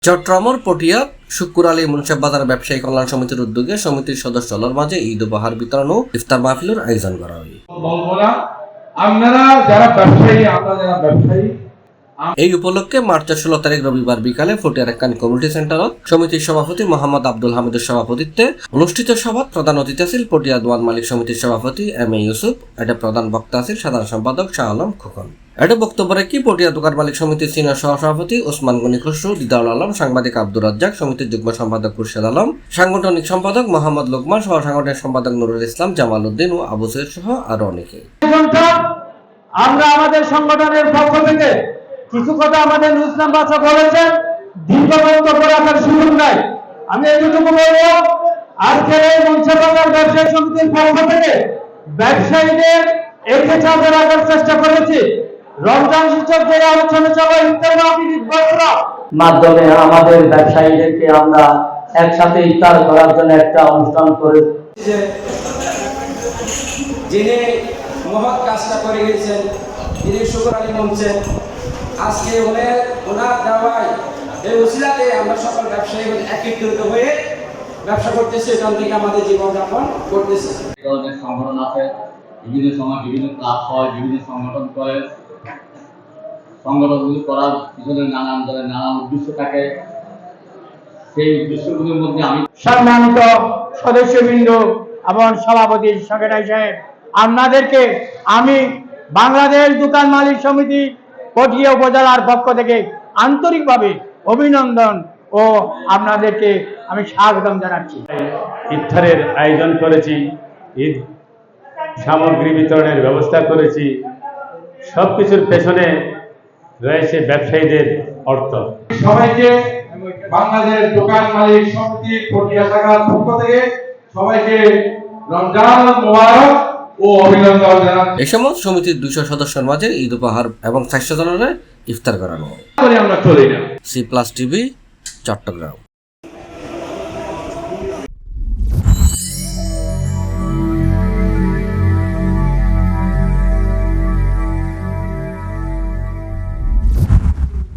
চট্টগ্রামের পটিয়া শুক্কুর আলী মুন্সেফ বাজার ব্যবসায়ী কল্যাণ সমিতির উদ্যোগে সমিতির সদস্যদের মাঝে ঈদ উপহার বিতরণ ও ইফতার মাহফিলের আয়োজন করা হয়। এই উপলক্ষে মার্চের 16 তারিখ রবিবার বিকালে ফটিয়ার একখান কমিউনিটি সেন্টারত সমিতির সভাপতি মোহাম্মদ আব্দুল হামিদের সভাপতিত্বে অনুষ্ঠিত সভাত প্রধান অতিথি ছিল পটিয়া দোয়ান মালিক সমিতির সভাপতি এম এ ইউসুফ। এটা প্রধান বক্তা ছিল সাধারণ সম্পাদক শাহ আলম খোকন। এটা বক্তব্য রেখে পটিয়া দোকান মালিক সমিতির সিনিয়র সহসভাপতি ওসমান গনি খসরু, দিদাউল আলম, সাংবাদিক আব্দুর রাজ্জাক, সমিতির যুগ্ম সম্পাদক খুরশেদ আলম, সাংগঠনিক সম্পাদক মোহাম্মদ লোকমান, সহ সাংগঠনিক সম্পাদক নুরুল ইসলাম, জামাল উদ্দিন ও আবু সৈয়দ সহ আরো অনেকে। আমরা আমাদের সংগঠনের পক্ষ থেকে কিছু কথা আমাদের ইসলাম বাদশা বলেছেন, দীর্ঘ বক্তব্য রাখার সুযোগ নাই। আমি এইটুকু বলবো, আজকের এই মুন্সিপাল ব্যবসায়ী সমিতির পক্ষ থেকে ব্যবসায়ীদের একে চাপে রাখার চেষ্টা করেছি। রমজান সূচক যে আলোচনা সভা ইফতার মাহফিল মাধ্যমে আমাদের ব্যবসায়ীদেরকে আমরা একসাথে ইফতার করার জন্য একটা অনুষ্ঠান করেছি। যিনি মহৎ কাজটা করে গেছেন, যিনি শুকুর আলী মঞ্চে আজকে ওনার দেওয়ায় এই উসিলাতে আমরা সকল ব্যবসায়ী একত্রিত হয়ে ব্যবসা করতেছি, এখান থেকে আমাদের জীবনযাপন করতেছি। অনেক সংগঠন আছে, বিভিন্ন সময় বিভিন্ন ক্লাব হয়, বিভিন্ন সংগঠন করে। সংগঠনগুলি করার পিছনে নানান ধরনের নানান উদ্দেশ্য থাকে। সেই উদ্দেশ্যগুলির মধ্যে আমি সম্মানিত সদস্যবৃন্দ এবং সভাপতি সেক্রেটারি সাহেব, আপনাদেরকে আমি বাংলাদেশ দোকান মালিক সমিতি পটিয়া উপজেলার পক্ষ থেকে আন্তরিকভাবে অভিনন্দন ও আপনাদেরকে আমি স্বাগতম জানাচ্ছি। ইফতারের আয়োজন করেছি, ঈদ সামগ্রী বিতরণের ব্যবস্থা করেছি। সবকিছুর পেছনে রয়েছে ব্যবসায়ীদের অর্থ। সবাইকে বাংলাদেশ দোকান মালিক সমিতি পটিয়া শাখার পক্ষ থেকে সবাইকে রমজান মোবারক ও অভিনন্দন জানাচ্ছি। এই সময় সমিতির 200 সদস্যের মাঝে ঈদ উপহার এবং 400 জনের ইফতার করানো হয়। আমরা চলি না। C plus TV, Chittagong.